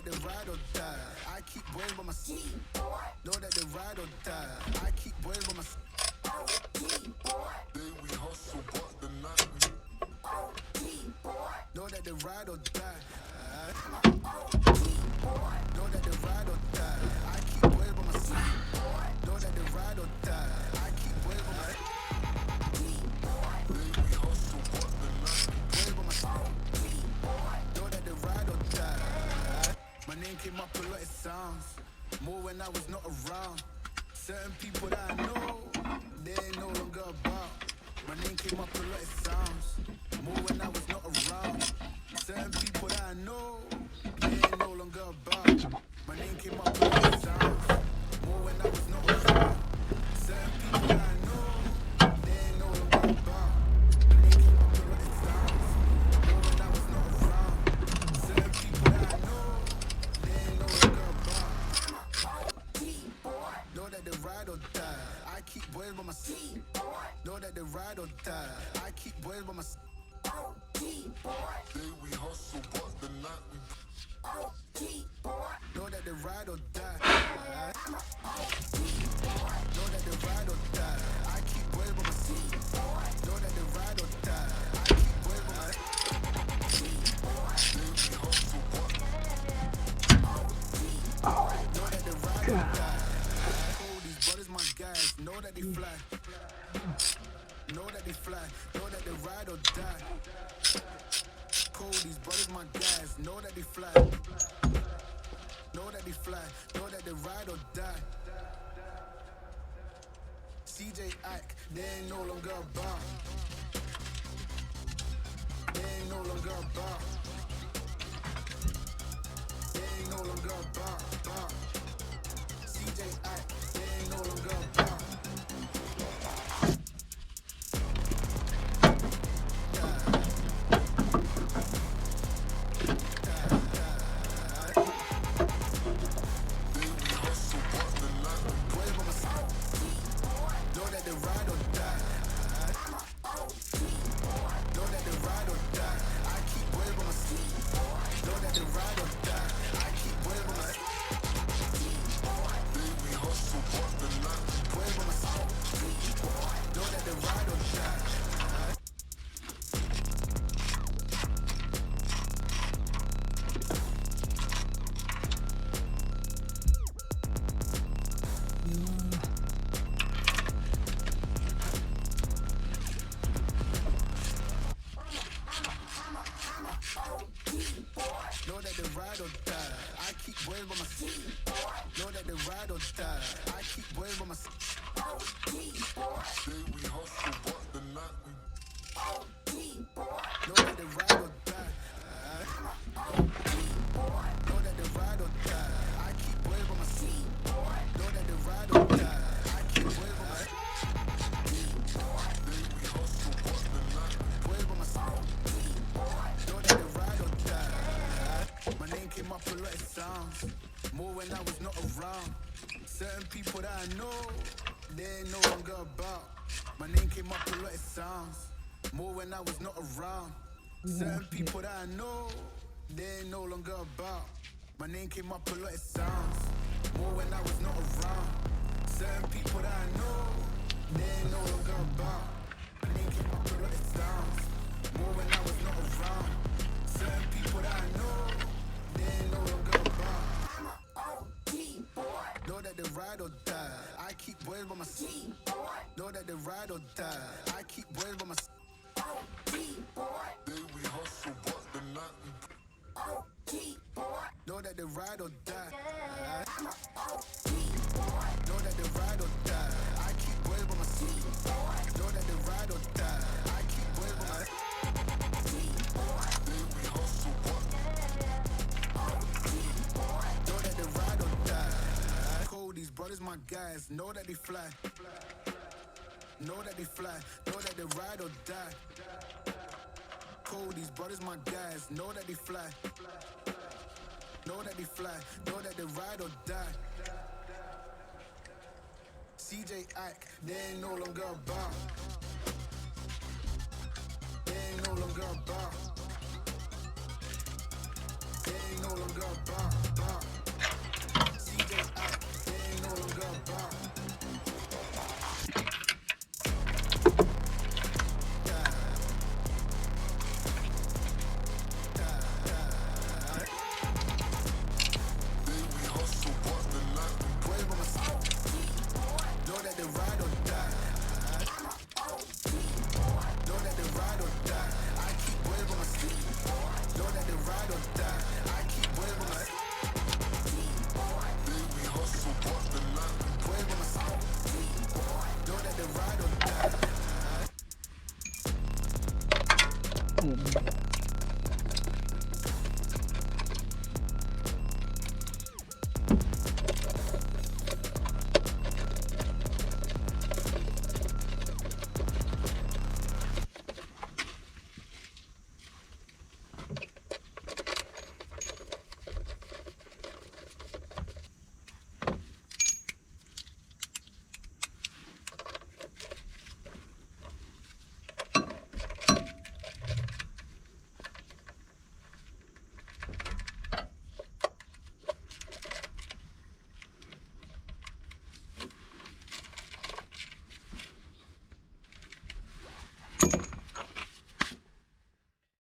they ride or die. I keep boys by my side. Know that they ride or die. I keep boys by my side. Day we hustle, but the night we know that they ride or die. Know that they ride or die. I keep boys by my side. Know that they ride or die. I keep boys by my side. Day we hustle, but the night we boys by my side. Know that they ride or die. My name came up a lot, it sounds more when I was not around. Certain people that I know, they ain't no longer about. My name came up a lot, it sounds more when I was not around. Certain people that I know, they ain't no longer about. My name came up a lot, it sounds more when I was not around. Certain people that I know, they ain't no longer about. My name came up a lot, it sounds more when I was not around. Certain people that I know, they ain't no longer about. Know that they ride or die. I keep boys by my side. Know that they ride or die. I keep boys by my side. Day we hustle, but the night we know that they ride or die. Know that they ride or die. I keep boys by my side. Know that they ride or die. I keep boys by my side. Day we hustle, but know that they ride or die. These brothers, my guys, know that they fly. Know that they fly. Know that they ride or die. Cold, these brothers, my guys, know that they fly. Know that they fly. Know that they ride or die. CJ Ike, they ain't no longer about. They ain't no longer about. They ain't no longer about. CJ Ike, they ain't no longer about. Know that they ride or die. I keep boys by my side. Know that they ride or die. I keep boys by my side. Day we hustle, but the night we know that they ride or die. Know that they ride or die. I keep boys by my side. Know that they ride or die. I keep boys by my side. Day we hustle, but the night we boys by my side. Know that they ride or die. My name came up a lot, it sounds more when I was not around. Certain people that I know, they ain't no longer about. My name came up a lot, it sounds more when I was not around. Certain people that I know, they ain't no longer about. My name came up a lot, it sounds more when I was not around. Certain people that I know, they ain't no longer about. My name came up a lot, it sounds more when I was not around. Certain people that I know, they ain't no longer about. Know that they ride or die. I keep boys by my side. Know that they ride or die. I keep boys by my side. Day we hustle, but the night we know that they ride or die. Know that they ride or die. I keep boys by my side. Know that they ride or die. I keep boys by my side. Day we hustle, but know that they ride or die. Cold, these brothers, my guys, know that they fly. Know that they fly. Know that they ride or die. Cold, these brothers, my guys, know that they fly. Know that they fly. Know that they ride or die. CJ Ike, they ain't no longer about. They ain't no longer about. They ain't no longer about. うん